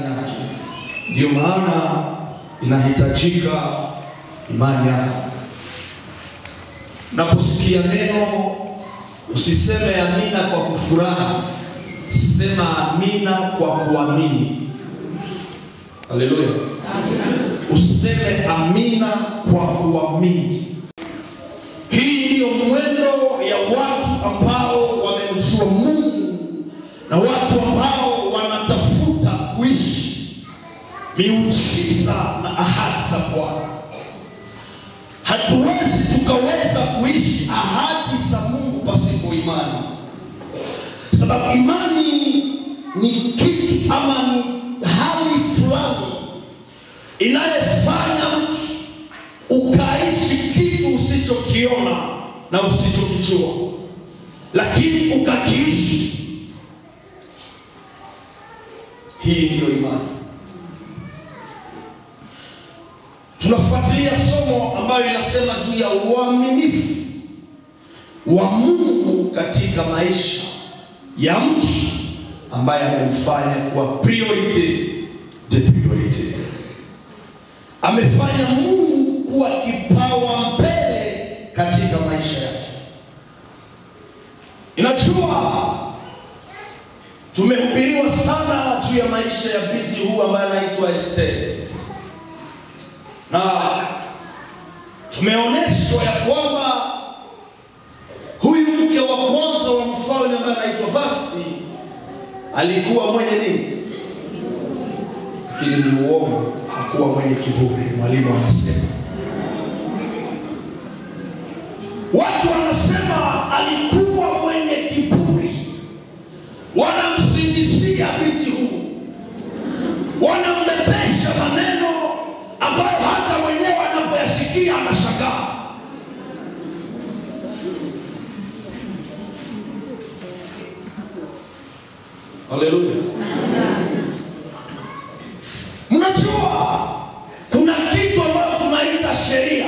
yake. Ndio maana inahitajika imani yako. Unaposikia neno usiseme amina kwa kufurahi, sema amina kwa kuamini. Haleluya. Useme amina kwa kuamini. Hii ndio mwendo ya watu ambao wamemjua Mungu na watu ambao wanatafuta kuishi miujiza na ahadi za Bwana. Hatuwezi tukaweza kuishi ahadi za Mungu pasipo imani. Sababu imani ni kitu ama ni hali fulani inayofanya mtu ukaishi kitu usichokiona na usichokijua, lakini ukakiishi. Hii ndio imani. Tunafuatilia somo ambayo inasema juu ya uaminifu wa Mungu katika maisha ya mtu ambaye amemfanya kuwa priority de priority. Amefanya Mungu kuwa kipawa mbele katika maisha yake. Inajua tumehubiriwa sana juu ya maisha ya binti huyu ambaye anaitwa Esther. Na tumeonyeshwa ya kwamba huyu mke wa kwanza wa mfalme ambaye anaitwa Vashti alikuwa mwenye nini? Lakini ni uongo, hakuwa mwenye kiburi. Mwalimu anasema, watu wanasema alikuwa mwenye kiburi, wanamsingizia binti huyu, wanambebesha maneno ambayo hata mwenyewe anapoyasikia anashangaa. Haleluya. Mnajua kuna kitu ambacho tunaita sheria,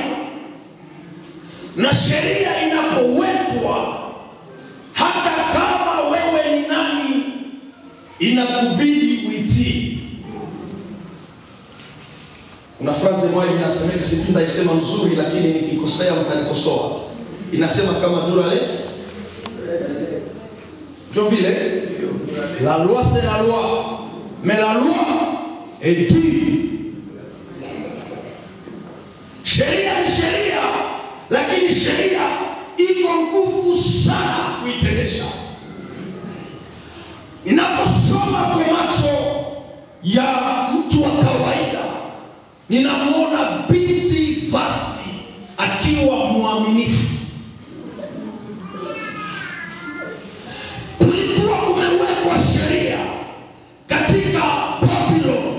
na sheria inapowekwa, hata kama wewe ni nani, inakubidi uitii. Kuna phrase moja inasemeka, sipenda isema mzuri, lakini nikikosea mtanikosoa. Inasema kama Duralex. Jo vile la loi c'est la loi, mais la loi est dure. Sheria ni sheria, lakini sheria iko nguvu sana kuitendesha. Inaposoma kwa macho ya mtu wa kawaida, ninamuona binti Vashti akiwa mwaminifu. Kulikuwa kumewekwa sheria katika Babylon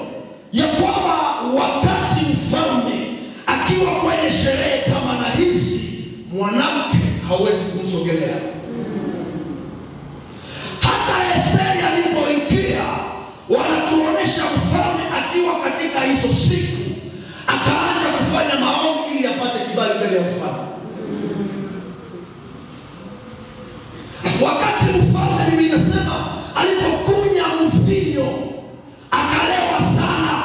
ya kwamba wakati mfalme akiwa kwenye sherehe kama na hizi, mwanamke hawezi kumsogelea. Hata Esther alipoingia, wanatuonesha mfalme akiwa katika hizo siku akaanza kufanya maombi ili apate kibali mbele ya mfalme. Wakati mfalme, Biblia inasema alipokunya mvinyo akalewa sana,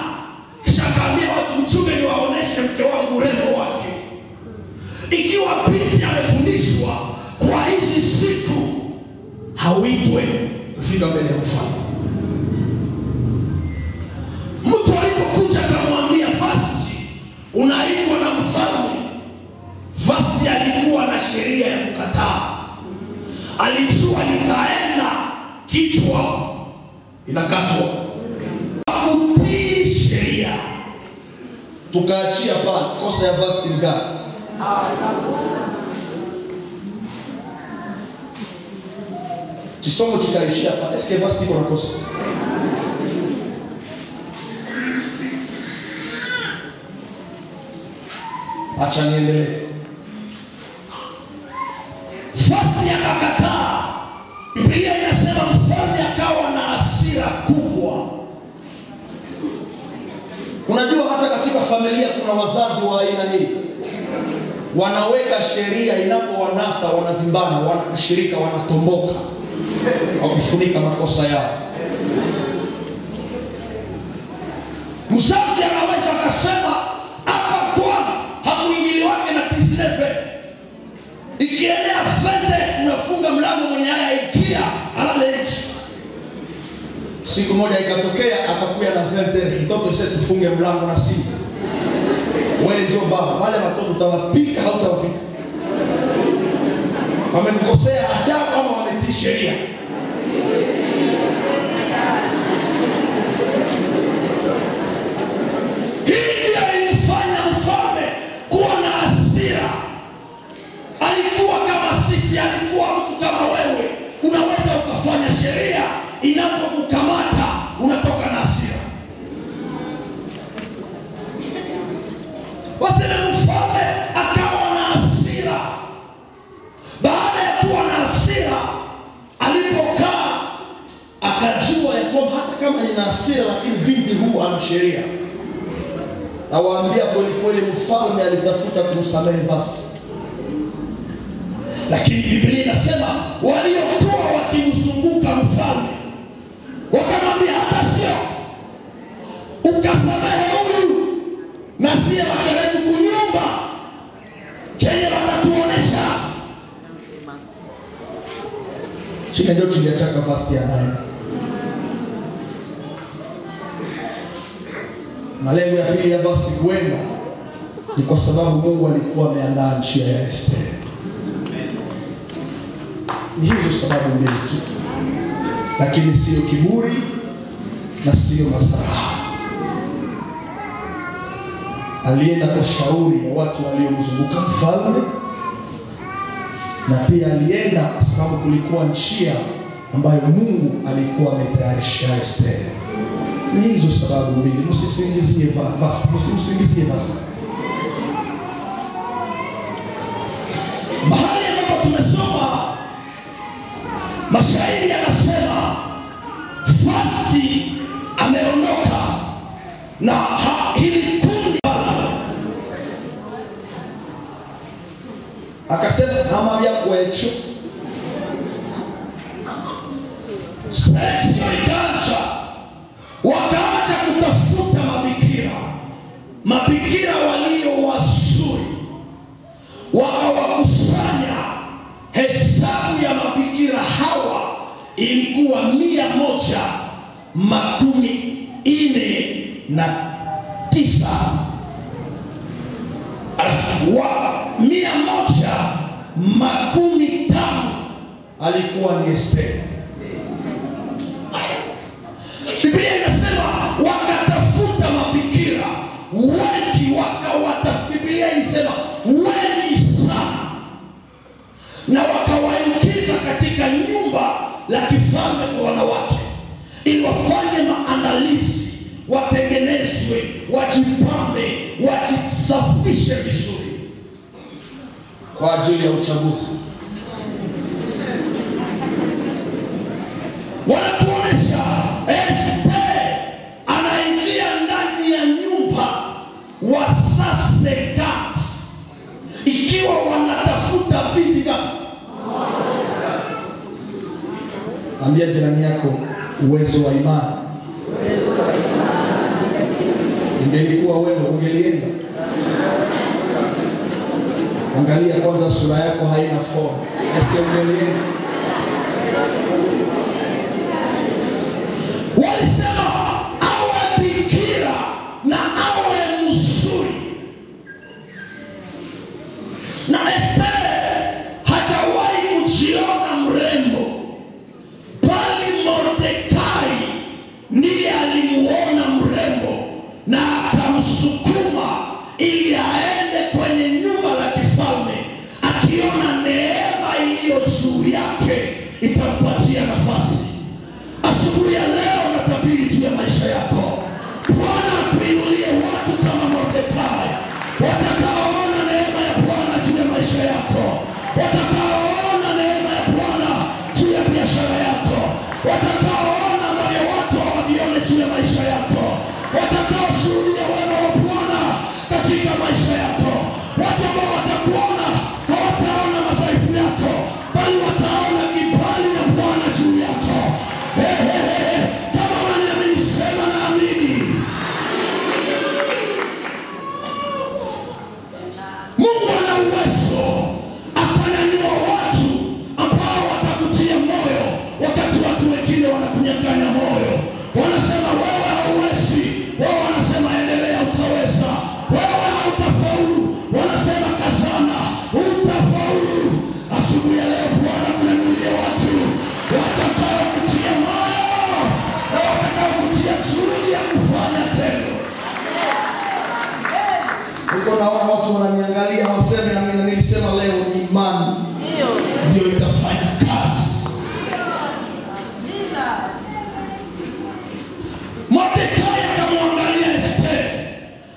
kisha akaambia watu, mchunge niwaoneshe mke wangu urembo wake. Ikiwa binti amefundishwa kwa hizi siku, hauitwe kufika mbele ya mfalme. Mtu alipokuja akamwambia Vashti, unaitwa na mfalme. Vashti alikuwa na sheria ya kukataa. Alijua nikaenda kichwa inakatwa. Kutii sheria. Tukaachia pale kosa ya Vashti ngapi? Kisomo kikaishia pale. Eske Vashti iko na kosa? Acha niendelee. Vashti akakataa. Biblia inasema mfalme akawa na hasira kubwa. Unajua hata katika familia kuna wazazi wa aina hii. Wanaweka sheria, inapowanasa wanavimbana, wanashirika, wanatomboka wakifunika makosa yao. Mzazi anaweza akasema hapa kwa hakuingili wake na tisinefe. Ikienea fende unafunga mlango mwenye haya ikia alale nchi. Siku moja ikatokea akakuya na fende mtoto ise tufunge mlango na simu. Wewe ndio baba, wale watoto utawapika au utawapika? Wamekukosea adabu ama wametii sheria? Hii ilifanya mfalme kuwa na hasira. Alikuwa kama sisi, alikuwa mtu kama wewe. Unaweza ukafanya sheria, inapokukamata unatoka na hasira. Waseme mfalme akawa na hasira. Baada ya kuwa na hasira, alipokaa akajua ya kwamba hata kama nina hasira lakini binti huu ana sheria. Awaambia kweli mfalme alitafuta kumsamehe Vasti. Lakini Biblia inasema waliokuwa wakimzunguka mfalme wakamwambia, hata sio ukasamehe huyu na siye makelele kunyumba chenye wanatuonesha. Shika ndio tuliachaka Vasti ya naye. Malengo ya pili ya Vasti kwenda ni kwa sababu Mungu alikuwa ameandaa njia ya Esther. Ni hizo sababu mbili tu, lakini sio kiburi na sio masahara. Alienda kwa shauri ya watu waliomzunguka mfalme, na pia alienda kwa sababu kulikuwa njia ambayo Mungu alikuwa ametayarisha Esther. Ni hizo sababu mbili. Msisingizie Vasti, msisingizie Vasti. Mahali ambapo tumesoma mashairi yanasema Vasti ameondoka na hili kundi. Akasema namwambia kwetu seksi ikaanza. Wakaacha kutafuta mabikira walio wazuri, wakawakusanya. Hesabu ya mabikira hawa ilikuwa 149. Alafu wa 115 alikuwa ni Esther. Biblia inasema wakatafuta mabikira wengi, Biblia inasema wengi sana, na wakawaingiza katika nyumba la kifalme kwa wanawake, ili wafanye maandalizi, watengenezwe, wajipambe, wajisafishe vizuri kwa ajili ya uchaguzi. Wanatuonesha Esther anaingia ndani ya nyumba wa Sasekat, ikiwa wanatafuta binti gani? Ambia jirani yako, uwezo wa imani. Ingelikuwa wewe ungelienda. Angalia kwanza sura yako haina form. Esther ungelienda. Walisema awe bikira na awe mzuri. Na Esther hajawahi kujiona mrembo, bali Mordekai ndiye alimuona mrembo na akamsukuma ili aende kwenye nyumba la kifalme, akiona neema iliyo juu yake itampatia nafasi. Asubuhi ya leo natabiri juu ya maisha yako. Bwana akuinulie watu kama Mordekai, watakaoona neema ya Bwana juu ya maisha yako, watakaoona neema ya Bwana juu ya biashara yako, watakaoona wale watu hawavione juu ya maisha yako, watakaoshuhudia wema wa Bwana katika maisha yako, watu ambao watakuona hawataona madhaifu yako, bali wataona kibali na Bwana juu yako. Kama unaniamini sema naamini. naona watu wananiangalia waseme amina. Nilisema leo ni imani ndio itafanya kazi. Mordekai akamwangalia Esther,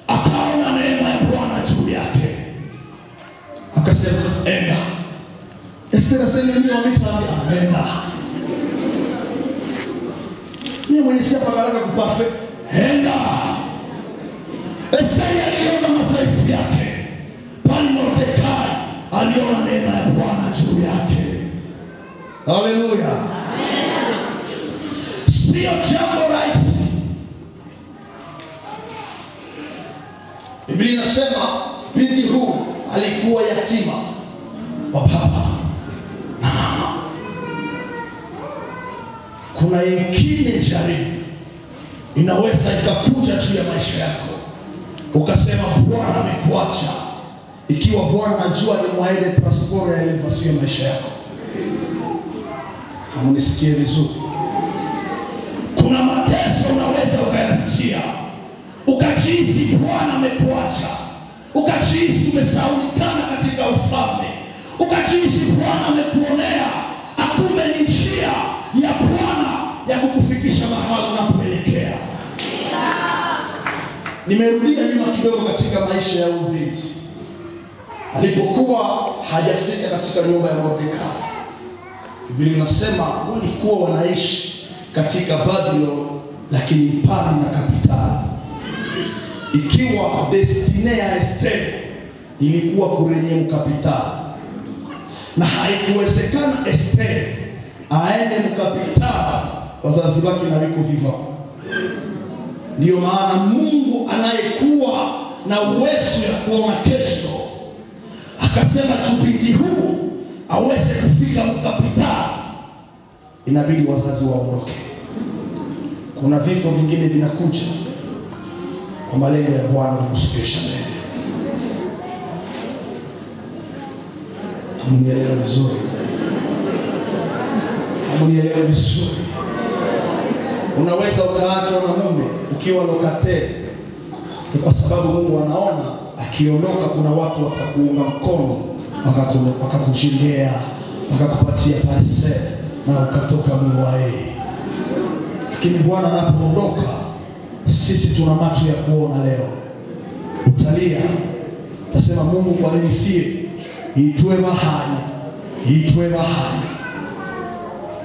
akaona neema ya Bwana juu yake, akasema enda. Esther asema mimi wametaambia enda. Mimi mwenye siapa baraka kupafe enda. Esther aliona madhaifu yake, bali Mordekai aliona neema ya Bwana juu yake. Haleluya. Amen. Sio jambo rahisi. Biblia inasema binti huyu alikuwa yatima wa baba na mama. Kuna yengine jaribu inaweza ikakuja juu ya maisha yako, ukasema Bwana amekuacha, ikiwa Bwana anajua ni mwaide transport ya elevation ya maisha yako. Hamunisikie vizuri? Kuna mateso unaweza ukayapitia, ukajihisi Bwana amekuacha, ukajihisi umesaulikana katika ufalme, ukajihisi Bwana amekuonea, akumbe ni njia ya Bwana ya kukufikisha mahali unapoelekea. Nimerudia nyuma kidogo katika maisha ya ubinti. Alipokuwa hajafika katika nyumba ya Mordekai, Biblia inasema walikuwa wanaishi katika Babylon, lakini mbali na kapitali. Ikiwa destiny ya Esther ilikuwa kurenye mkapitali, na haikuwezekana Esther aende mkapitali wazazi wake na wiko viva. Ndio maana Mungu anayekuwa na uwezo ya kuona kesho akasema binti huu aweze kufika mkapitali, inabidi wazazi waondoke. Kuna vifo vingine vinakuja kwa malengo ya Bwana kukusukisha mbele. Hamunielewa vizuri? Hamunielewa vizuri? Unaweza ukaachwa na mume ukiwa lokate, ni kwa sababu Mungu anaona akiondoka kuna watu watakuunga mkono, wakakujengea, wakakupatia parcel na ukatoka mwae. Lakini Bwana anapoondoka, sisi tuna macho ya kuona leo. Utalia, utasema Mungu kwa nini si itwe mahali, itwe mahali.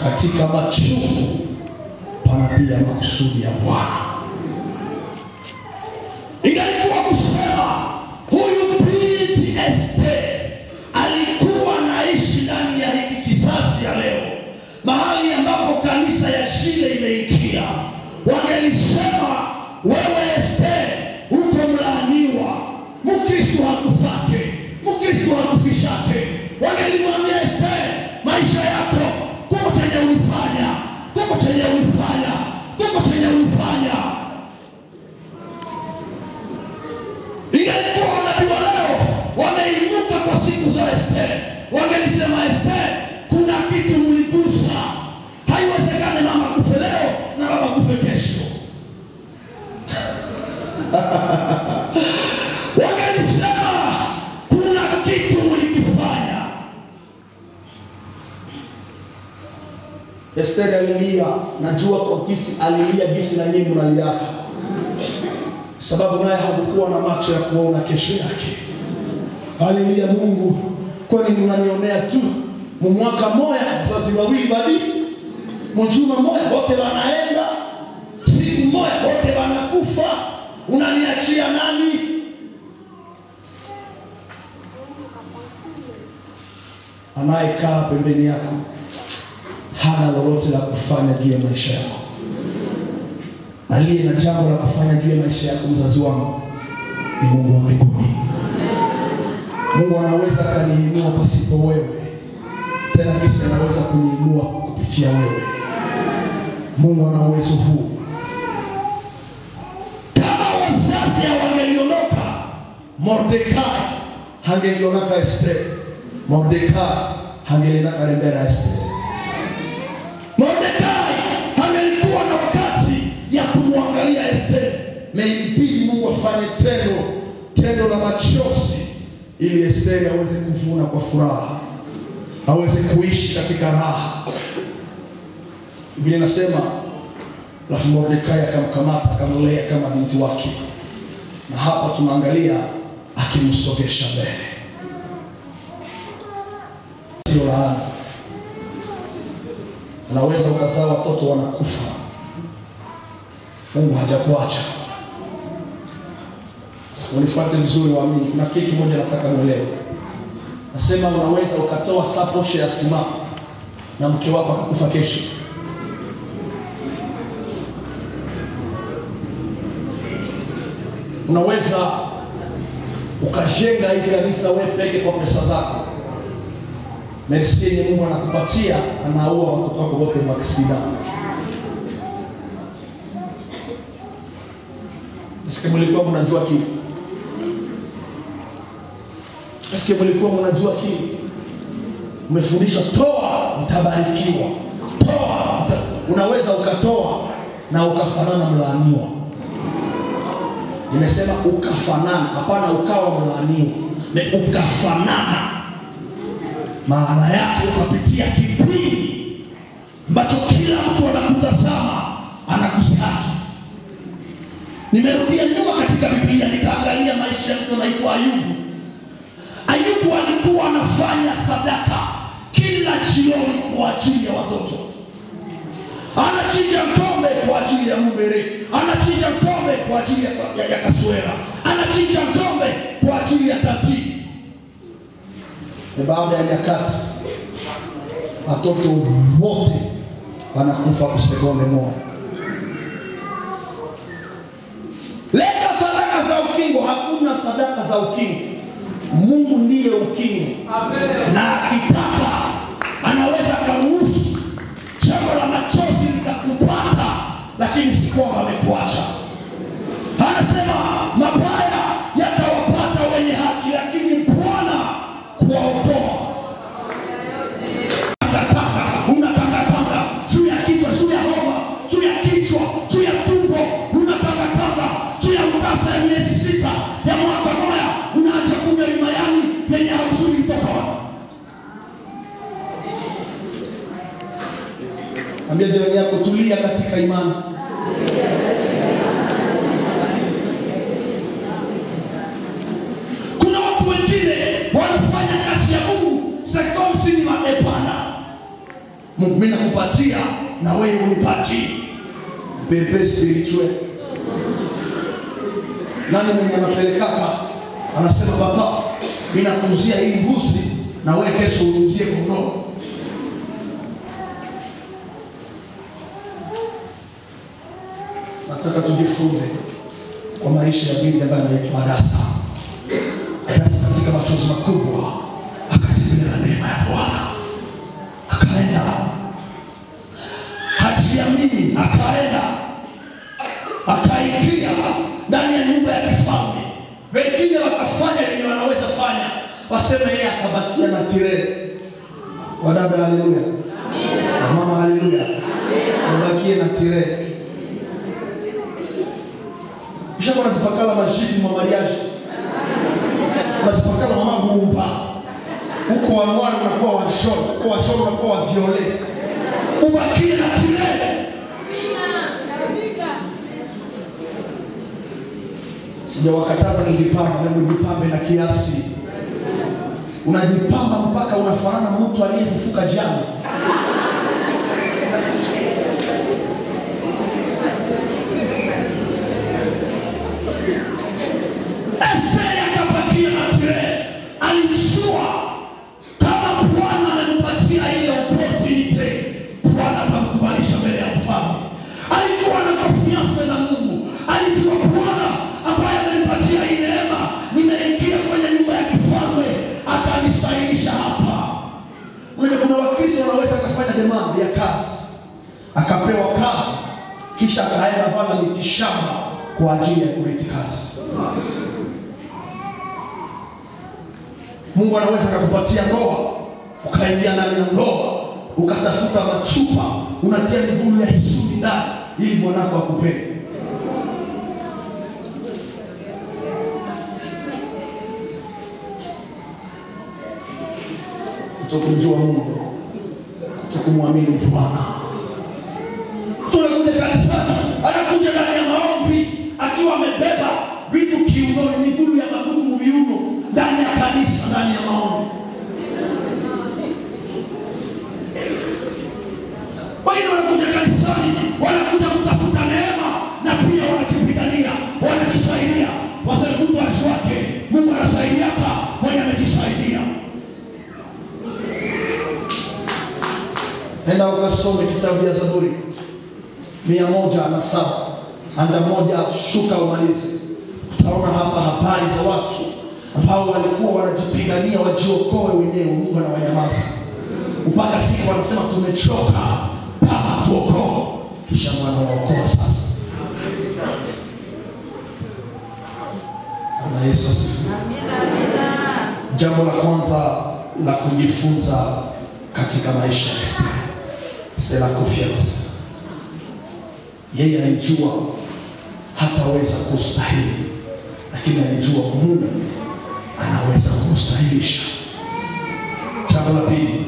Katika machungu pana pia makusudi ya Bwana. Ingalikuwa kusema huyu binti Esther alikuwa naishi ndani ya hiki kizazi ya leo, mahali ambapo kanisa ya shile imeingia, wangelisema wewe Esther uko mlaaniwa, Mkristo hakufake, Mkristo hakufishake. Wangelimwambia Esther, maisha yako kuko chenye ulifanya, kuko chenye ulifanya, kuko chenye ulifanya. Ingalikuwa wanabii wa leo wameinuka kwa siku za Esther, wangelisema Esther, kuna kitu mligusa. Haiwezekani mama kufe leo na baba kufe kesho. Wangelisema kuna kitu mlikifanya. Esther alilia, najua kwa kisi alilia gisi na nyinyi mnaliaka, sababu naye hakuwa na macho ya kuona kesho yake. Alilia, Mungu, kwani unanionea tu? Mwaka moja wazazi wawili badi, mjuma moja wote wanaenda, siku moja wote wanakufa, unaniachia nani? Anayekaa pembeni yako hana lolote la kufanya juu ya maisha yako. Aliye na jambo la kufanya juu ya maisha yako, mzazi wangu, ni Mungu wa mbinguni. Mungu anaweza kuniinua pasipo wewe, tena kisa anaweza kuniinua kupitia wewe. Mungu ana uwezo huu. Kama wazazi hawangeliondoka, Mordekai hangeliondoka Esther, Mordekai hangeliondoka Rebera Esther. Mordekai hangelikuwa na wakati ya kumwangalia Esther. Meibidi Mungu afanye tendo tendo la machozi, ili Esteri aweze kuvuna kwa furaha, aweze kuishi katika raha. Biblia inasema alafu Mordekai akamkamata akamlea kama binti wake, na hapa tunaangalia akimsogesha mbele. Sio laana. Unaweza ukazaa watoto wanakufa, Mungu hajakuacha. Unifuate vizuri waamini. Kuna kitu moja nataka muelewe. Nasema unaweza ukatoa saposhe ya sima na mke wako akakufa kesho. Unaweza ukajenga hii kanisa wewe peke kwa pesa zako. Merci yenye Mungu anakupatia, anaua watoto wako wote maksida. Sikia mlikuwa mnajua kitu. Sikia mlikuwa mnajua kitu. Umefundishwa toa utabarikiwa. Toa unaweza ukatoa na ukafanana mlaaniwa. Nimesema ukafanana, hapana ukawa mlaaniwa. Ni ukafanana. Maana yake ukapitia kipindi ambacho kila mtu anakutazama anakusihaki. Nimerudia nyuma katika Biblia nikaangalia maisha ya mtu anaitwa Ayubu. Ayubu alikuwa anafanya sadaka kila jioni kwa ajili ya watoto. Anachinja ng'ombe kwa ajili ya mumbere, anachinja ng'ombe kwa ajili ya kaswera, anachinja ng'ombe kwa ajili ya tati. Baada ya nyakati watoto wote wanakufa kwa sekunde moja. Leta sadaka za ukingo. Hakuna sadaka za ukingo. Mungu ndiye ukingo. Amen. Na akitaka anaweza kuruhusu jambo la machozi likakupata, lakini si kwamba amekuacha. Anasema mabaya yatawapata wenye haki, lakini Bwana kuwaokoa. Unataka juu ya kichwa, juu ya homa, juu ya kichwa, juu ya tumbo, unataka juu ya mkasa ya miezi 6 ya mwaka mmoja, unaacha kumbe mayani yenye hauzuri kutoka. Ambia jirani yako tulia katika imani. Kuna watu wengine wanafanya kazi ya Mungu sekonsi ni madepana. Mungu mimi nakupatia na wewe unipatie. Bebe spiritual. Nani mwenye anapelekaka anasema baba mimi nakuzia hii mbuzi na wewe kesho uniuzie kondoo. Nataka tujifunze kwa maisha ya binti ambaye anaitwa Hadasa. Hadasa katika machozi makubwa akatembea na neema ya Bwana. Akaenda hajiamini, akaingia ndani ya nyumba ya kifalme. Wengine wakafanya yenye wanaweza fanya, waseme yeye akabakia na tire. Wadada haleluya. Amen. Mama haleluya. Amen. Wabakie na tire. Kisha kuna zipakala mashifi mwa mariaji. Unazipakala mama Muumba. Huko wanwani unakuwa washoro, huko washoro unakuwa waviole. Ubakie na tire. Sijawakataza kujipamba, hebu jipambe na kiasi. Unajipamba mpaka unafanana mtu aliyefufuka jana. Esteri akabakia na tire. Alijua kama Bwana amempatia ile opportunity, Bwana atamkubalisha mbele ya mfalme. Alikuwa na confiance na Mungu. Alijua Bwana ambaye amenipatia hii neema, nimeingia kwenye nyumba ya kifalme, atanistahilisha hapa. Kuna Wakristo wanaweza kufanya demand ya kazi, akapewa kazi, kisha akaenda fanya mitishamba kwa ajili ya kuleta kazi. Mungu anaweza kukupatia ndoa, ukaingia ndani ya ndoa, ukatafuta machupa, unatia miguu ya hisuni ndani ili mwanako akupende. kutokumjua Mungu, kutokumwamini Bwana. Tunakuja kanisani, anakuja ndani ya maombi akiwa amebeba vitu kiunoni, miguu ya magumu viuno, ndani ya kanisa, ndani ya maombi. Wengine wanakuja kanisani, wanakuja kutafuta neema na pia wanajipigania, wanajisaidia. Wasema mtu asiwake, Mungu anasaidia hapa, mwenye amejisaidia. Nenda ukasome kitabu ya Zaburi 107, anda moja shuka umalize. Utaona hapa habari za watu ambao walikuwa wanajipigania wajiokoe wenyewe, Mungu anawanyamaza. Mpaka siku wanasema tumechoka, Baba tuokoe. Kisha Bwana waokoa sasa. Na Yesu asifiwe. Amina. Jambo la kwanza la kujifunza katika maisha ya Esther, c'est la confiance. Yeye alijua hataweza kustahili, lakini alijua Mungu anaweza kustahilisha. Jambo la pili,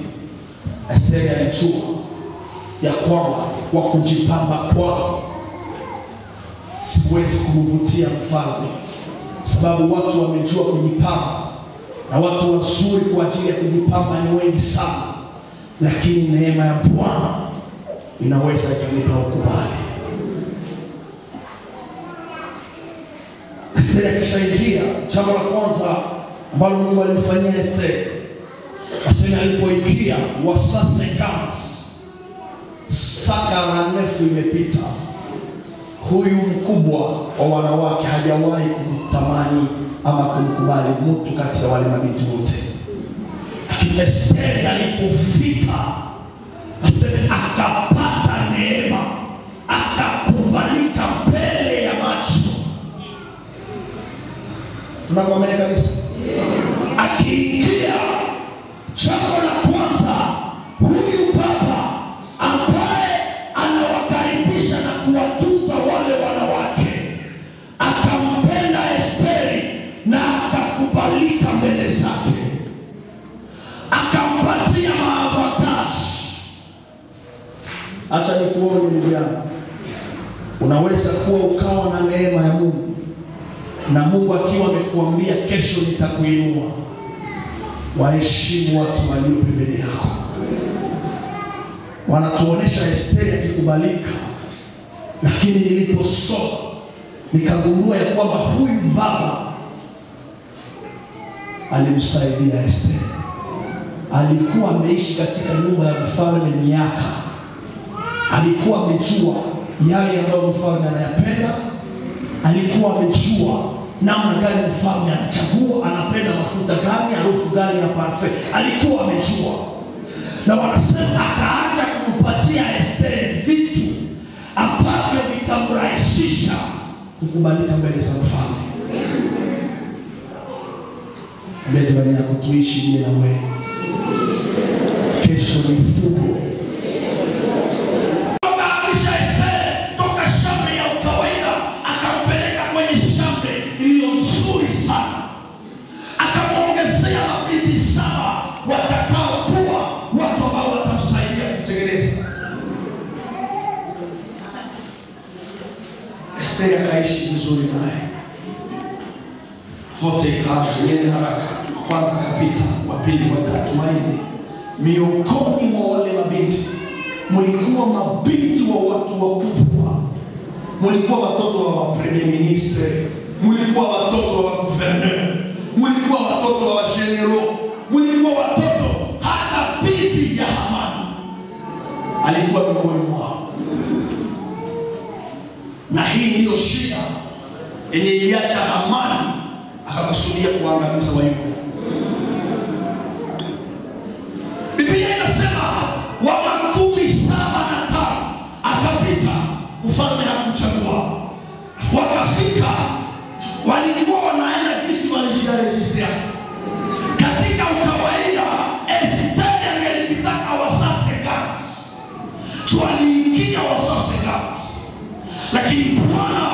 Esther alijua ya kwamba kwa kujipamba kwao siwezi kumvutia mfalme, sababu watu wamejua kujipamba na watu wazuri kwa ajili ya kujipamba ni wengi sana, lakini neema ya Bwana inaweza ikanipa ukubali. Esther akishaingia, jambo la kwanza ambalo Mungu alimfanyia Esther, asema alipoingia wasase counts saka nefu imepita, huyu mkubwa wa wanawake hajawahi kumtamani ama kumkubali mtu kati ya wale mabinti wote. Lakini Esther alipofika, asema akapata neema, akakubalika mbele ya macho. Tunakwambia kabisa, akiingia, jambo la kwanza, huyu baba ambaye anawakaribisha na kuwatunza wale wanawake akampenda Esther na akakubalika mbele zake, akampatia maavataji. Acha nikuone ndugu yangu, unaweza kuwa ukawa na neema ya Mungu na Mungu akiwa amekuambia kesho nitakuinua, waheshimu watu walio pembeni yako. Wanatuonesha Esther akikubalika, lakini niliposoma nikagundua ya kwamba huyu baba alimsaidia Esther. Alikuwa ameishi katika nyumba ya mfalme miaka, alikuwa amejua yale ambayo mfalme anayapenda, alikuwa amejua namna gani mfalme anachagua, anapenda mafuta gani, harufu gani ya parfum, alikuwa amejua. Na wanasema akaanza kumpatia Esther vitu ambavyo vitamrahisisha kukubalika mbele za mfalme. Mbele ya kutuishi mimi na wewe, kesho ni fungu. Esther akaishi vizuri naye. Vote ikaanza haraka. Kwanza kapita, wa pili, wa tatu, wa nne. Miongoni mwa wale mabinti, mlikuwa mabinti wa watu wakubwa. Mlikuwa watoto wa premier ministre, mlikuwa watoto wa gouverneur, mlikuwa watoto wa general, mlikuwa watoto hata binti ya Hamani alikuwa miongoni mwao. Na hii ndiyo shida yenye iliacha Hamani akakusudia kuangamiza Wayuda. Biblia inasema wa 17 akapita, mfalme hakumchagua. Wakafika, walikuwa wanaenda jinsi walisharejesha. Katika ukawaida Esther angelipitaka wasase gats, waliingia wasase gats. Lakini Bwana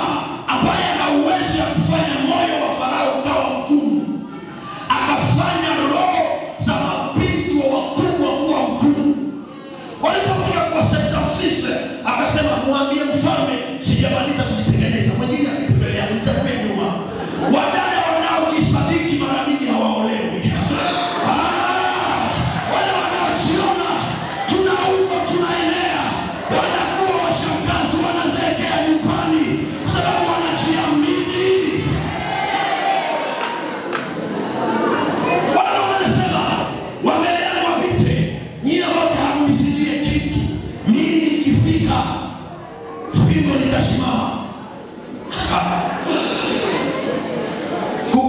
ambaye ana uwezo wa kufanya moyo wa Farao ukawa mgumu, akafanya roho za mabinti wa wakuu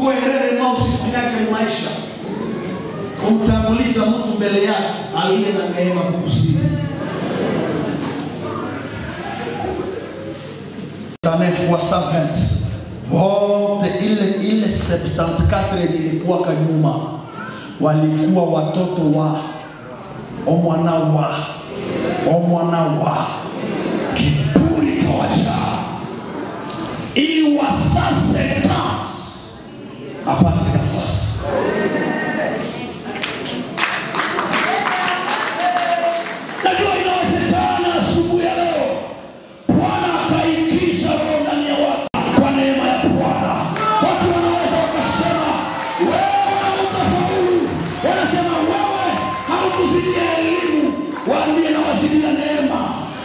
kwa herere mao sifanyake maisha. Kumtanguliza mtu mbele yako aliye na neema kukusidi. Tane fois 120. Wote ile 74 nilikuwa kanyuma. Walikuwa watoto wa omwana wa kiburi kawajaa. Ili wasase kazi apate nafasi. Najua inawezekana asubuhi ya leo Bwana akaingiza roho ndani ya watu kwa neema ya Bwana. Watu wanaweza wakasema wewe hautafaulu, wanasema wewe haukuzidia elimu. Waambie na wazidia neema.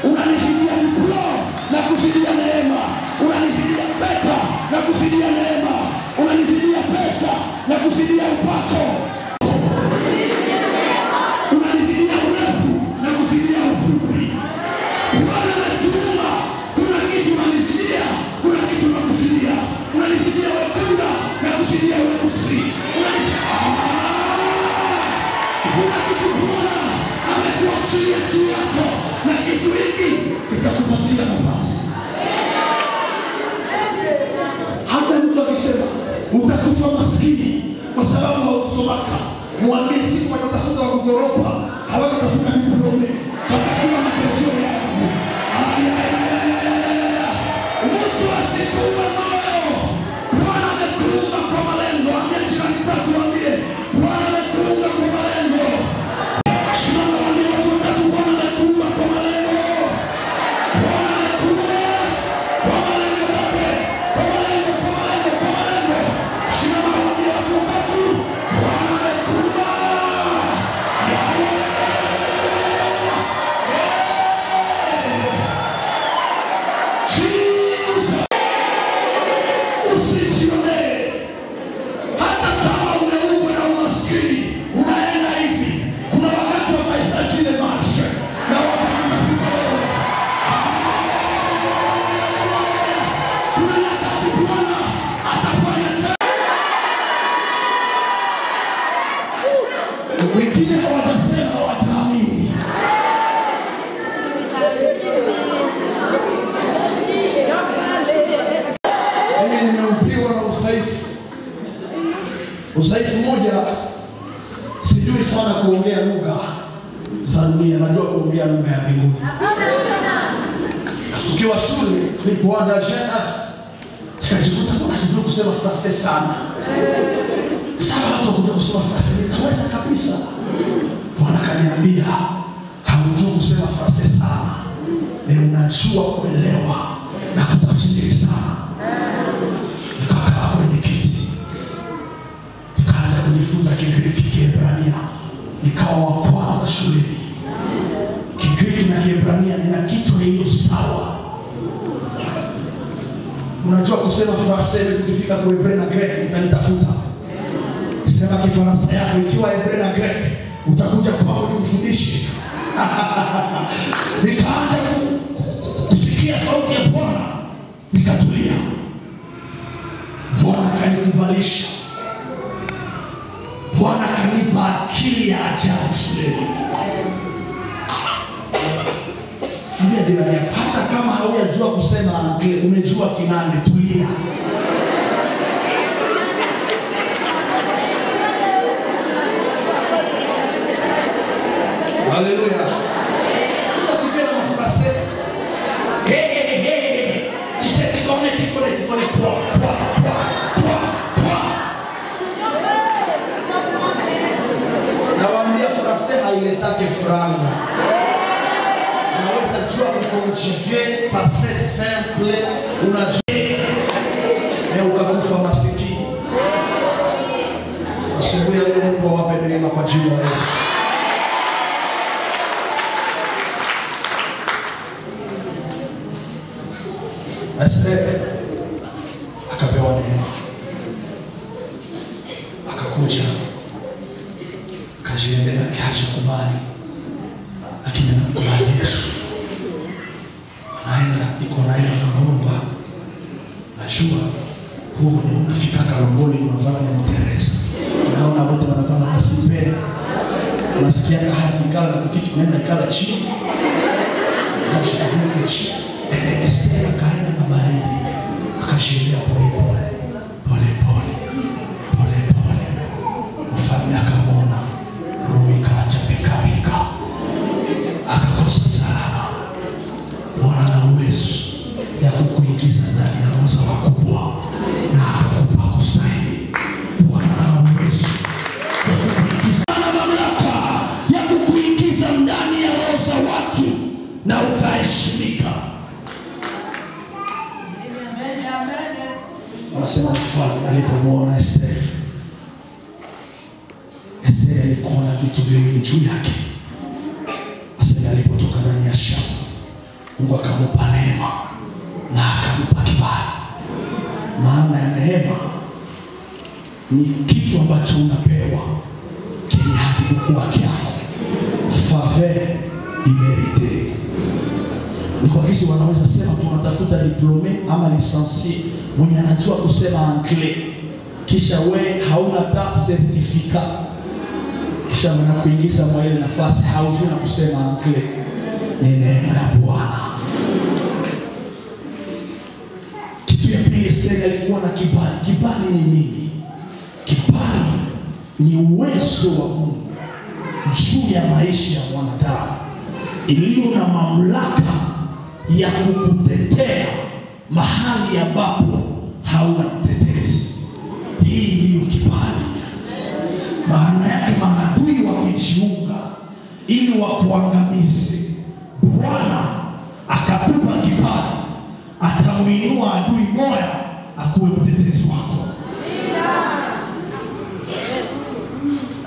Unanizidia diploma na kuzidia neema. Unanizidia pesa na kuzidia neema. Unanizidia pesa na kuzidia upako. Unanizidia urefu na kuzidia ufupi. Bwana anatuma, kuna kitu unanizidia, kuna kitu unakuzidia. Unanizidia wekunda na kuzidia weusi. Kuna kitu Bwana amekuachilia juu yako, na kitu hiki kitakupatia nafasi. Hata mtu akisema utakufa maskini kwa sababu haukusomaka, mwambie siku watatafuta wa kugoropa, hawatatafuta diplome, watakuwa na presio yako. Mtu asikuwe moyo. Bwana amekuumba kwa malengo. Ambia jirani tatu, ambie Bwana amekuumba kwa malengo. Simama wambie watu watatu, Bwana amekuumba kwa malengo. Bwana amekuumba kwa malengo yake. Kwa malengo. Simama wambie watu watatu, Bwana amekuumba. Usijione. Hata kama umeumbwa na umaskini, unaenda hivi. Kuna wakati watahitaji ile maisha na watakutafuta wewe. Kuna wakati Bwana atafanya tena. Wengine hawatasema, wataamini. Mimi nimeupiwa na usaifu moja. Sijui sana kuongea lugha za dunia, najua kuongea lugha ya mbinguni. Tukiwa shule nilipoanza jana, nikajikuta kwa sijui kusema Fransai sana. Sasa watu wakuja kusema Fransai, nitaweza kabisa. Bwana kaniambia, haujui kusema Fransai sana, ni unajua kuelewa na kutafsiri sana. Nikakaa kwenye kiti, nikaanza kujifunza Kigiriki, Kiebrania. Nikawa wa kwanza shuleni. Kigiriki na Kiebrania nina kichwa hiyo sawa. Unajua kusema Fransai, tukifika kwa Hebreo na Greek utanitafuta. Sema Kifaransa yako ikiwa Hebreo na Greek, utakuja kwangu nimfundishe. Nikaanza kusikia sauti ya Bwana, nikatulia. Bwana kanikubalisha. Bwana kanipa akili ya ajabu shuleni. Ambia jirani yako, hata kama haujajua kusema Anglia, umejua Kinande, tulia. Haleluya. Usikie na mafrase. Hey. Tu sais tu connais quoi. Nawaambia frase hailetake franga. Naweza jua kuconjuguer passé simple, unajua na ukakufa masikini. Asubuhi ya leo Mungu awape neema kwa jina la Yesu. Esther akapewa neema, akakuja kajiendea kiacha kubali, lakini anamkubali Yesu. Anaenda iko naenda na Mungu, najua Huo ni unafika Kalongoli unavaa ni Mteresa. Unaona wote wanavaa masipeni. Unasikia hadi kala na kitu unaenda kala chini. Unashika chini. Esther akaenda na baridi. Akashiria pole. Mfalme akamwona. Roho ikaanza pika. Akakosa salama. Bwana na uwezo ya kukuingiza ndani ya roho za wakubwa na akakupa kustahili. Bwana na uwezo ya kukuingiza na mamlaka ya kukuingiza ndani ya roho za watu na ukaheshimika. Wanasema mfalme alipomwona Esther alikuwa na vitu viwili juu yake. Asema alipotoka ndani ya shamba, Mungu akampa neema na akampa kibali. Maana ya neema ni kitu ambacho unapewa kile hakikuwa kyako. Faveur immérité. Ni kwa kisi wanaweza sema tunatafuta diplome ama licencié mwenye anajua kusema anglais, kisha we hauna hata certificat, kisha mnakuingiza mwa ile nafasi haujui na kusema anglais. Ni neema ya Bwana. Kitu ya pili, Esther alikuwa na kibali. Kibali ni nini? Kibali ni uwezo wa Mungu juu ya maisha ya mwanadamu, iliyo na mamlaka ya kukutetea mahali ambapo hauna mtetezi. Hii ndiyo kibali. Maana yake maadui wakijiunga ili wakuangamize, Bwana akakupa kibali, atamuinua adui moja akuwe mtetezi wako.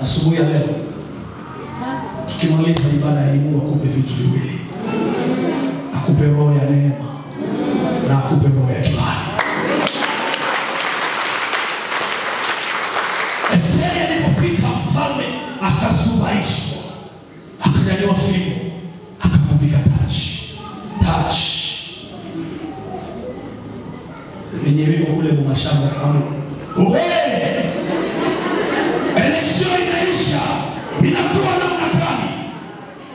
Asubuhi ya leo tukimaliza ibada hii, Mungu akupe vitu viwili. Akupe roho ya neema na akupe roho ya kibali. Esther alipofika, mfalme akazubaishwa, akanyanyua fimbo, akamvika taji. Yenye wiko kule mashamba kama election inaisha, inakuwa namna gani?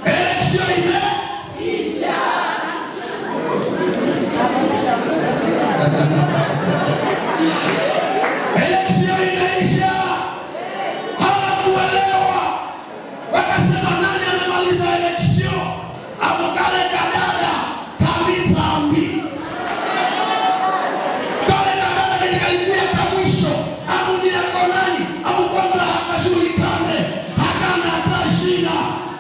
Election imeisha. Election inaisha. Hawakuelewa. Wakasema nani amemaliza election? Abukale kadada kavitambi. Kale kadada kilikalisia kwa mwisho. Abu ni yako nani? Abu kwanza hakashulikane. Hakana hata shina.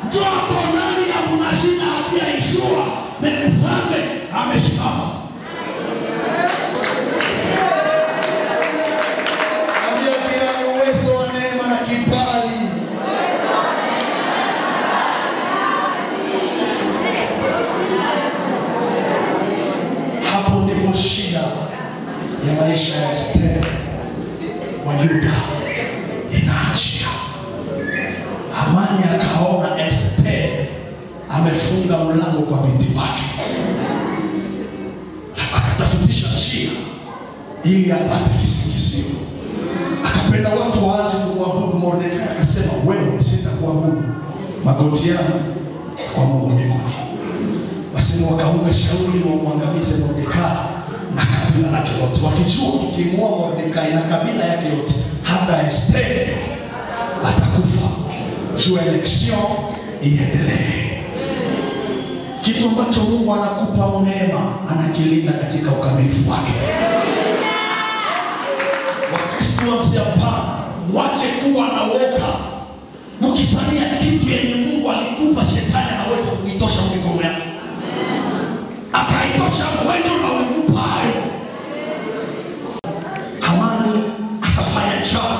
Njoo kwa nani Abu na shina hatia ishua. Mfalme ameshikama. Ambia kila uwezo wa neema na kibali. Hapo ndipo shida ya maisha ya Esther wa Yuda inaachia. Hamani akaona Esther amefunga mlango kwa binti wake, akatafutisha njia ili apate kisingizio. Akapenda watu waache kumwabudu Mordekai, akasema wewe sitakuabudu, magoti yangu kwa Mungu mbinguni. Basi wakaunga shauri wamwangamize Mordekai na kabila lake lote, wakijua tukimua Mordekai na kabila yake yote, hata Esther atakufa. Juu election iendelee. Kitu ambacho Mungu anakupa neema, anakilinda katika ukamilifu wake. Wakristo hapa wache kuwa na woga. Mkisania kitu yenye Mungu alikupa, shetani anaweza kuitosha mikono yako. Akaitosha wewe na ulimpa hayo. Hamani akafanya njama,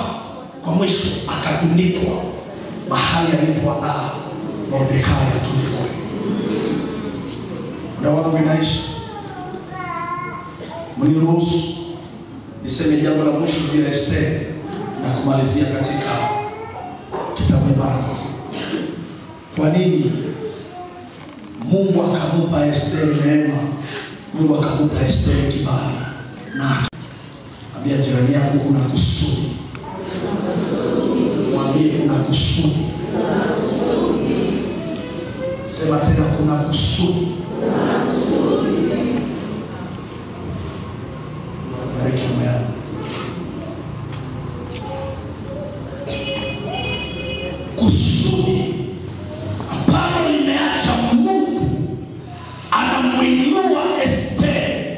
kwa mwisho akadunikwa mahali alipoandaa Mordekai atulikwe. Na wangu inaisha. Mniruhusu niseme jambo la mwisho bila Esther na kumalizia katika kitabu cha Marko. Kwa nini Mungu akampa Esther neema? Mungu akampa Esther kibali na Mwambie jirani yako kuna kusudi. Mwambie kuna kusudi. Sema tena kuna kusudi. Bariki moyo. Kusudi ambalo limeacha Mungu anamuinua Esther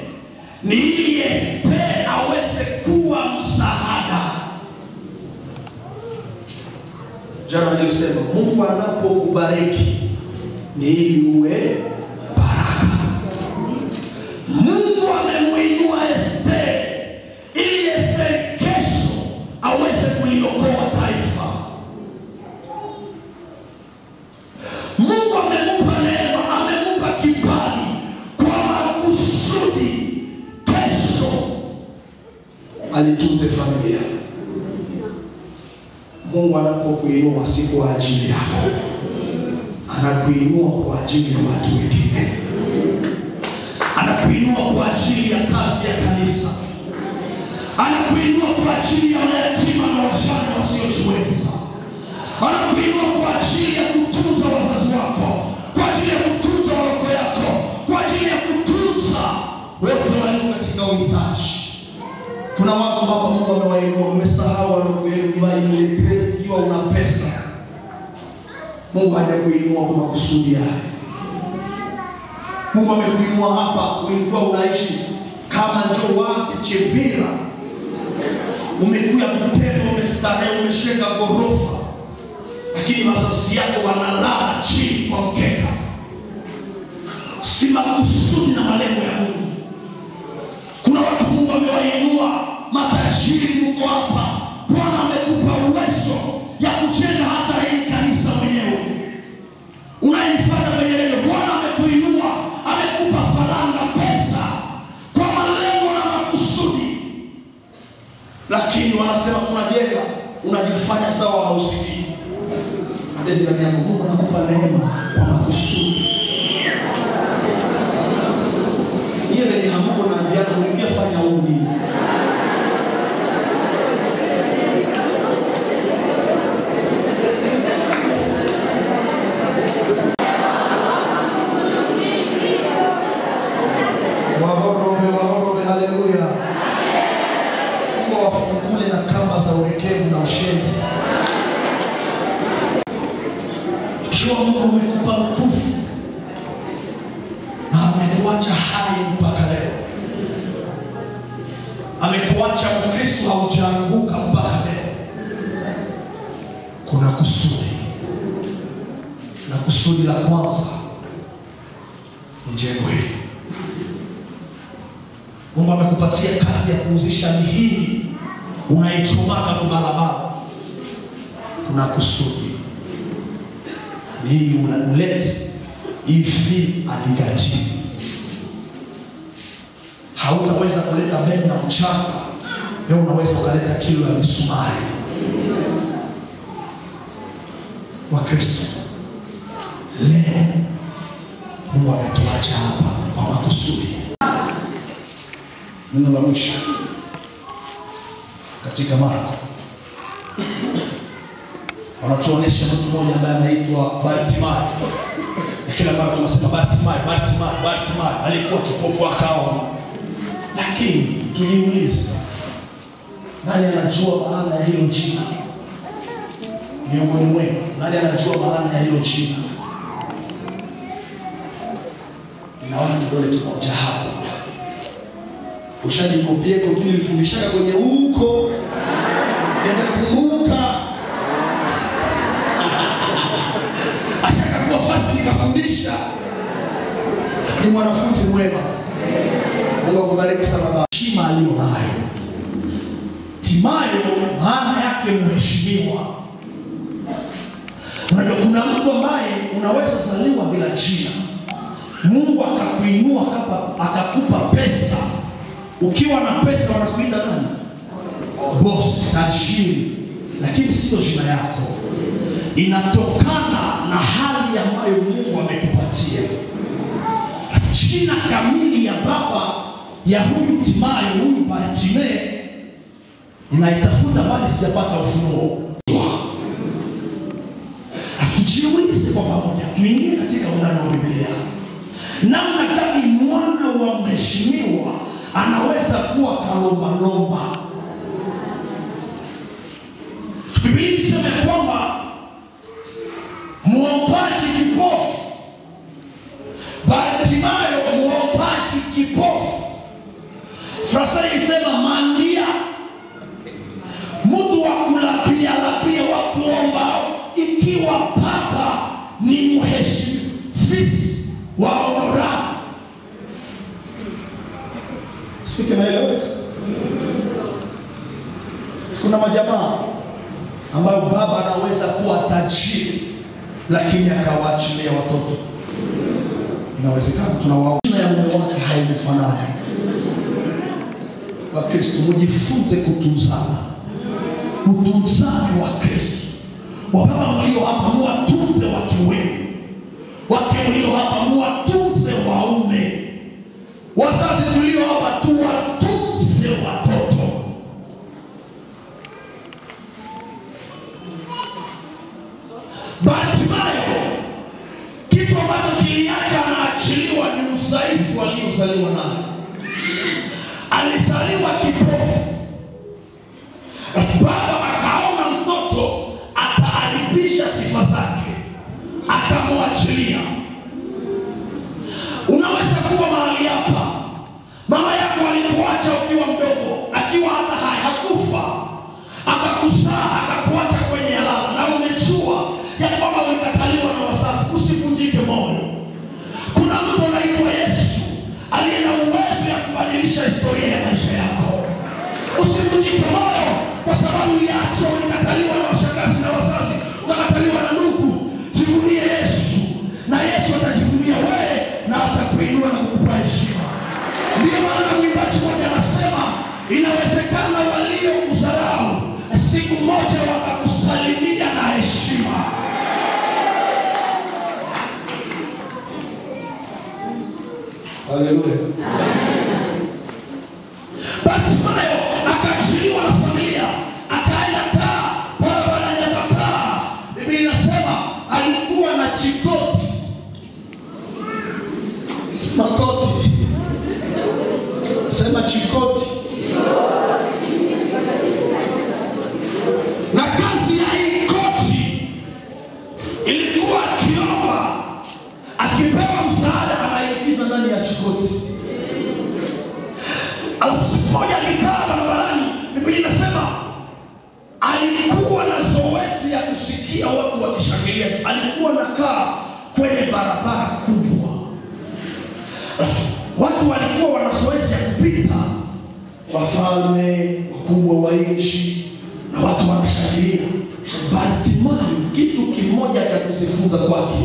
ni ili Esther aweze kuwa msaada. Jana nilisema Mungu anapokubariki ni ili uwe baraka. Mungu amemuinua Esther ili Esther kesho aweze kuliokoa taifa. Mungu amempa neema, amempa kibali kwa makusudi kesho alitunze familia. Mungu anapokuinua si kwa ajili yako, anakuinua kwa ajili ya watu wengine. Anakuinua kwa ajili ya kazi ya kanisa. Anakuinua kwa ajili ya mayatima na wajane wasiojiweza. Anakuinua kwa ajili ya kutunza wazazi wako, kwa ajili ya kutunza wako yako, kwa ajili ya kutunza wote walio katika uhitaji. Kuna watu hapa Mungu amewainua, umesahau ndugu yenu waile ikiwa una pesa. Mungu hajakuinua kwa makusudi yake. Mungu amekuinua hapa, ulikuwa unaishi kama ndio wapi Chebira. Umekuja kutenda, umestarehe, umeshika gorofa. Lakini wazazi yako wanalala chini kwa mkeka. Si makusudi na malengo ya Mungu. Kuna watu Mungu amewainua, matajiri Mungu hapa. Bwana amekupa uwezo ya kujenga hata hili kanisa mwenyewe. Unaimfuata kwenye leo. Bwana amekuinua, amekupa faranga, pesa kwa malengo na makusudi. Lakini wanasema tunajenga, unajifanya sawa hausikii. Ndio jirani yako, Mungu anakupa neema kwa makusudi. Yeye ni hapo na ndiye mwingine fanya uni. Wahoro, haleluya. Mungu wafungule na kamba za urekevu na ushenzi. Ikiwa Mungu amekupa nguvu na amekuacha hai mpaka leo, amekuacha Mkristo haujaanguka mpaka leo, kuna kusudi. Na kusudi la kwanza ni jengo hili. Mungu amekupatia kazi ya kuuzisha mihindi, unaichomaka kwa barabara. Kuna kusudi. Ni unalete hivi aligati. Hautaweza kuleta mbegu na mchanga, leo unaweza kuleta kilo ya misumari. Wa Kristo, leo Mungu ametuacha hapa kwa makusudi. Neno la mwisho katika Marko, wanatuonesha mtu mmoja ambaye anaitwa Bartimayo. Kila mara tunasema Bartimayo alikuwa kipofu akaona. Lakini tujiulize, nani anajua maana ya hilo jina? Miongoni mwenu, nani anajua maana ya hilo jina? Ninaona kidole kimoja hapa. Ushajikopia kwa kile nilifundisha kwenye huko. Ninakumbuka. Ashakakuwa fasi nikafundisha. Ni mwanafunzi mwema. Mungu akubariki sana baba. Heshima aliyonayo. Timayo maana yake mheshimiwa. Unajua kuna mtu ambaye unaweza zaliwa bila jina. Mungu akakuinua akakupa pesa. Ukiwa na pesa wanakuita nani? Boss, tajiri. Lakini sio jina yako. Inatokana na hali ambayo Mungu amekupatia. Jina kamili ya baba ya huyu Timayo, huyu Bartimayo Ninaitafuta bali sijapata ufunuo. Tujiulize kwa pamoja, tuingie katika undani wa Biblia. Namna gani mwana wa mheshimiwa anaweza kuwa kalombalomba? Biblia inasema kwamba muombaji kipofu, Bartimayo muombaji kipofu. Farisayo inasema mandia, mtu wa kulapia wa kuomba, ikiwa papa ni mheshimiwa fisi waora. Siki naeleweka? Sikuna majamaa ambayo baba anaweza kuwa tajiri lakini akawaachilia watoto. Inawezekana tunawaona ya mume wake haifanani. Wa Kristo, mjifunze kutunzana. Utunzaji wa Kristo. Wababa mlio hapa muwatunze wake wenu. Wake mlio hapa muwatunze waume. Wazazi tulio hapa tuwatunze watoto. Bartimayo, kitu ambacho kiliacha anaachiliwa ni udhaifu aliozaliwa nayo. Alizaliwa kipofu. Baba akaona mtoto ataharibisha sifa zake, akamwachilia. Unaweza kuwa mahali hapa, mama yako alikuacha ukiwa mdogo, akiwa hata hakufa, akakuzaa akakuacha kwenye alama, na umejua ya kwamba ulikataliwa na wazazi. Usivunjike moyo. Kuna mtu anaitwa Yesu aliye na uwezo ya kubadilisha historia ya maisha yako. Usivunjike moyo kwa sababu yacho ulikataliwa na washangazi na wazazi, ukakataliwa na ndugu. Jivunie Yesu na Yesu atajivunia wewe na atakuinua na kukupa heshima. Ndio maana mwimbaji mmoja anasema inawezekana waliokudharau siku moja wakakusalimia na heshima. Haleluya. Bartimayo akaachiliwa na familia, akaenda kaa barabara ya Makaa. Biblia inasema alikuwa na chikoti. Makoti. Sema chikoti. Na kazi ya hii koti ilikuwa akiomba, akipewa msaada anaingiza ndani ya chikoti. Alafu moja alikaa barabarani. Biblia inasema alikuwa na zoezi ya kusikia watu wakishangilia. Alikuwa nakaa kwenye barabara kubwa. Watu walikuwa wana zoezi ya kupita, wafalme, wakubwa wa nchi, na watu wanashangilia. Bartimayo, kitu kimoja cha kujifunza kwake,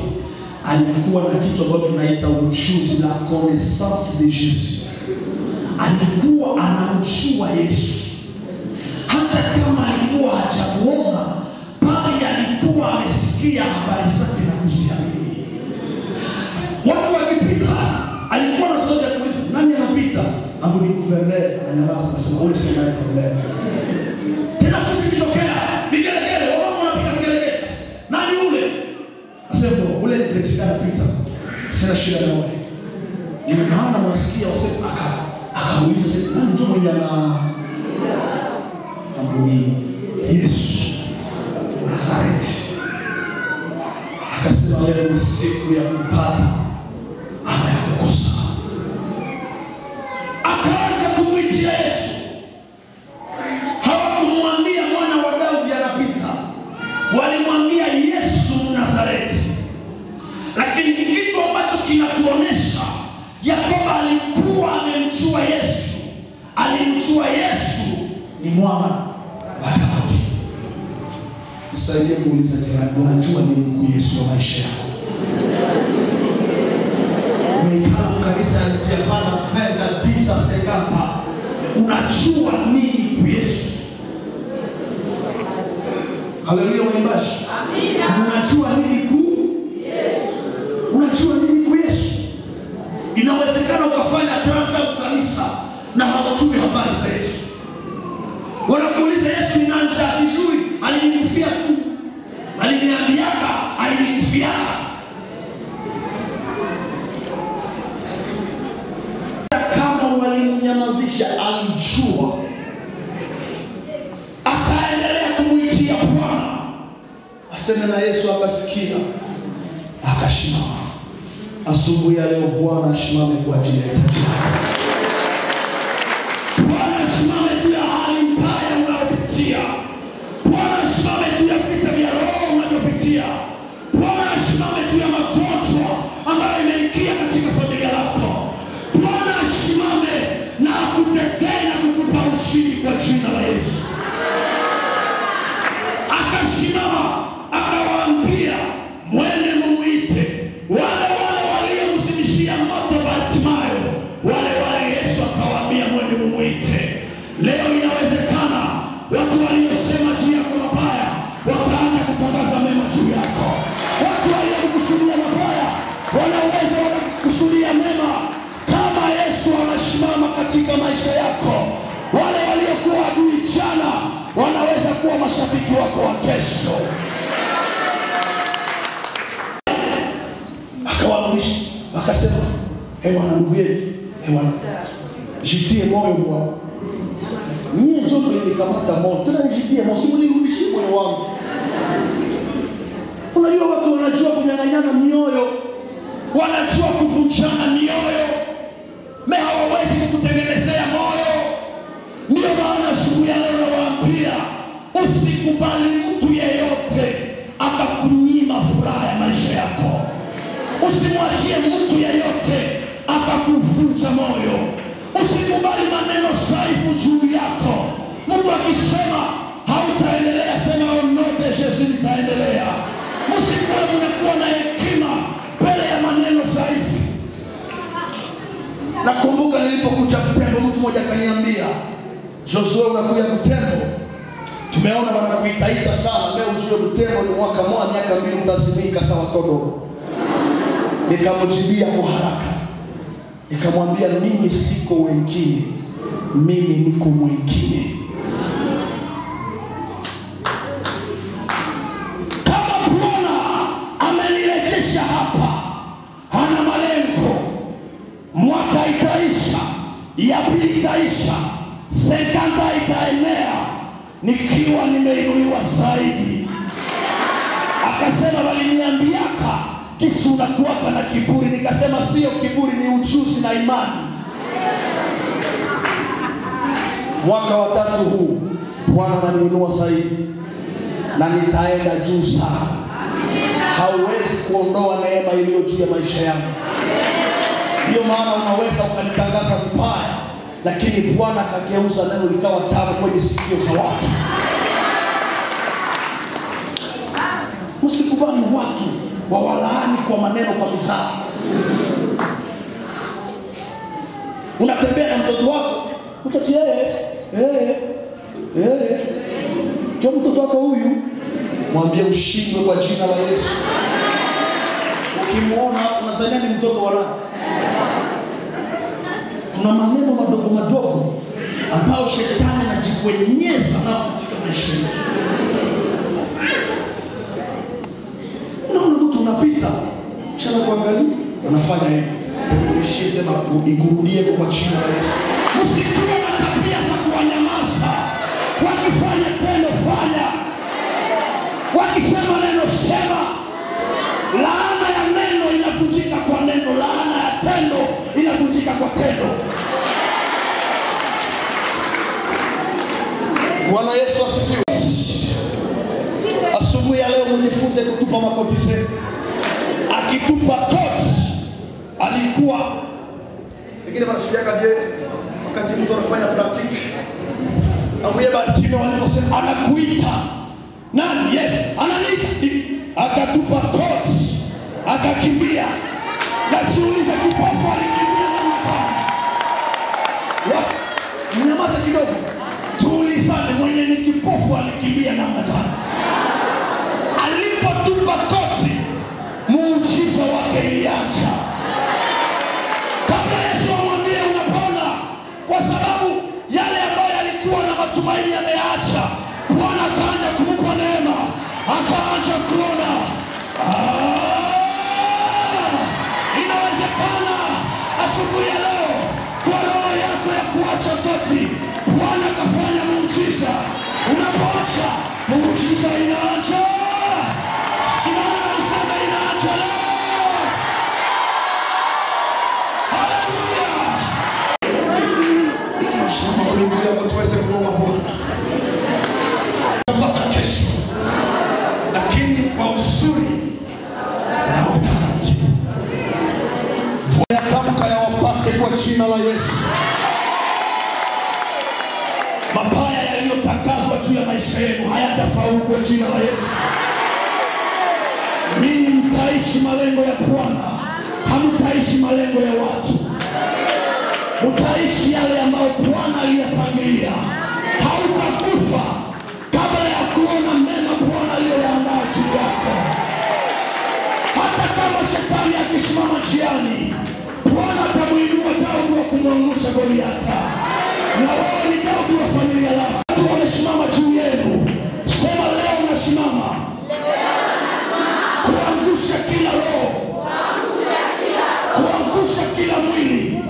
alikuwa na kitu ambacho tunaita ujuzi, la connaissance de Jésus. Alikuwa anamjua Yesu. Hata kama alikuwa hajamuona, bali alikuwa amesikia habari zake na kuziamini. Watu wakipita, alikuwa na zoezi ya kuuliza, nani anapita? Ambu ni guverneur, ananyamaza, anasema ule sema ni guverneur. Tena fusi kitokea, vigelegele, wao wanapiga vigelegele. Nani ule? Asema ule ni president anapita. Sina shida na wewe. Nimeona mwasikia wasema akauliza sasa, nani ndio mwenye ana ambuni? Yesu Nazareti. Akasema leo ni siku ya kupata ama ya kukosa. Akaanza kumwitia Yesu. Hawakumwambia mwana wa Daudi anapita, walimwambia Yesu Nazareti. Lakini kitu ambacho kinatuonesha ya kwamba alikuwa amemjua Yesu, alimjua Yesu ni mwana wa Daudi. Nisaidie kuuliza jirani, unajua nini kuhusu Yesu wa maisha yako? Umekaa kanisa ya Japana fedha 950. Unajua nini kuhusu Yesu? Haleluya waimbaji. Amina. Unajua nini kuhusu Yesu? Unajua nini kuhusu Yesu? Inawezekana ukafanya tanda kanisa na hawajui habari za Yesu. Wanakuuliza Tuseme na Yesu akasikia, akasimama. Asubuhi ya leo Bwana asimame kwa ajili ya hitaji lako. Bwana asimame juu ya hali mbaya unayopitia. Bwana asimame juu ya vita vya roho unayopitia. Bwana asimame juu ya magonjwa ambayo imeingia katika familia lako. Bwana asimame na akutetee na kukupa ushindi kwa jina la Yesu. Akasimama akawaambia, mwende mumuite. Wale waliomzimishia moto Bartimayo, wale Yesu akawaambia mwende mumuite. Leo inawezekana watu waliosema juu yako mabaya wakaanza kutangaza mema juu yako. Watu waliokusudia mabaya wanaweza kukusudia mema kama Yesu anasimama katika maisha yako. Wale waliokuwa adui jana wanaweza kuwa mashabiki wako wa kesho. Akawaamrisha, akasema, ndugu yetu, jitie moyo Bwana. Mimi ndio nilikamata moyo, tena nijitie moyo, simunirudishie moyo wangu. Unajua watu wanajua kunyang'anyana mioyo, wanajua kuvunjana mioyo, hawawezi kukutengenezea moyo. Ndio maana asubuhi ya leo nawaambia, usikubali mtu yeyote akakunyima furaha ya maisha yako. Usimwachie mtu yeyote akakuvunja moyo. Usikubali maneno dhaifu juu yako. Mtu akisema hautaendelea, sema onote Yesu nitaendelea. Msikuwe mnakuwa na hekima mbele ya maneno dhaifu. Nakumbuka nilipokuja Butembo, mtu mmoja akaniambia, Joshua unakuja Butembo, tumeona wanakuitaita sana, leo ujue Butembo ni mwaka mmoja miaka 2 utazimika sawa todo. Nikamjibia kwa haraka, nikamwambia mimi siko wengine, mimi niko mwingine. Kama Bwana amenirejesha hapa, hana malengo. Mwaka itaisha, ya pili itaisha, 50 itaenea, nikiwa nimeinuliwa zaidi. Akasema waliniambiaka kisu unakuwa na kiburi. Nikasema sio kiburi, ni ujuzi na imani. Mwaka wa 3 huu Bwana ananiinua zaidi na nitaenda juu sana. Hauwezi kuondoa neema iliyo juu ya maisha yangu. Ndio maana unaweza ukanitangaza vibaya, lakini Bwana akageuza neno likawa tamu kwenye sikio za watu. Usikubali watu wawalaani kwa maneno, kwa mizaha. Unatembea na mtoto wako, utatia kwa mtoto wako huyu, mwambie ushindwe kwa jina la Yesu. Ukimuona unasanya ni mtoto wa nani? Kuna maneno madogo madogo ambayo shetani anajikwenyeza nao katika maisha yetu. Unaona mtu unapita, kisha kuangalia, anafanya hivi. Unishie sema ikurudie kwa jina la Yesu. Usikuwe na tabia za kuwanyamaza. Wakifanya tendo fanya. Wakisema neno sema. Laana ya neno inavunjika kwa neno, laana ya tendo inavunjika kwa tendo. Bwana Yesu asifiwe. Asubuhi ya leo mjifunze kutupa makoti zenu. Akitupa koti alikuwa wengine wanasikiaga je wakati mtu anafanya practice au yeye Bartimayo aliposema anakuita nani? Yes, ananiita. Akatupa koti akakimbia. Najiuliza kipofu alikimbia namna gani? Mnyamaza kidogo. Tuulizane, mwenye ni kipofu alikimbia namna gani? Alipotupa koti, muujiza wake iliacha. Kabla Yesu amwambie unapona, kwa sababu yale ambayo yalikuwa na matumaini yameacha, Bwana akaanza kumpa neema, akaanza kuona. Inawezekana asubuhi ya leo kwa roho yako ya kuacha koti, Bwana kafanya muujiza. Unapoacha, muujiza inaanza. maisha yenu hayatafaulu kwa jina la Yesu. Ninyi mtaishi malengo ya Bwana, hamtaishi malengo ya watu. Mtaishi yale ambayo Bwana aliyapangilia. Hautakufa kabla ya kuona mema Bwana aliyoyaandaa juu yako. Hata kama shetani akisimama njiani, Bwana atamuinua Daudi wa kumwangusha Goliathi. Na wewe ni Daudi wa familia yako. Watu wamesimama juu yenu. Sema leo nasimama kuangusha kila roho, kuangusha kila mwili,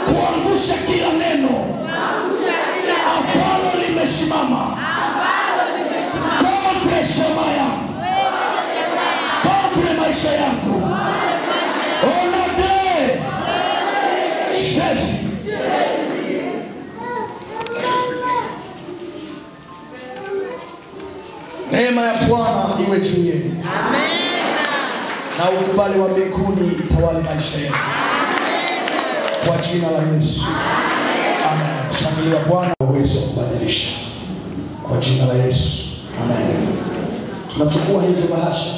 kuangusha kila neno ambalo limesimama kontra shamba yangu, kontra maisha yangu. Onade Yesu. Neema ya Bwana iwe juu yenu. Amen. Na ukubali wa mbinguni itawale maisha yenu. Amen. Kwa jina la Yesu. Amen. Amen. Shangilia Bwana uwezo kubadilisha. Kwa jina la Yesu. Amen. Tunachukua hizo bahasha.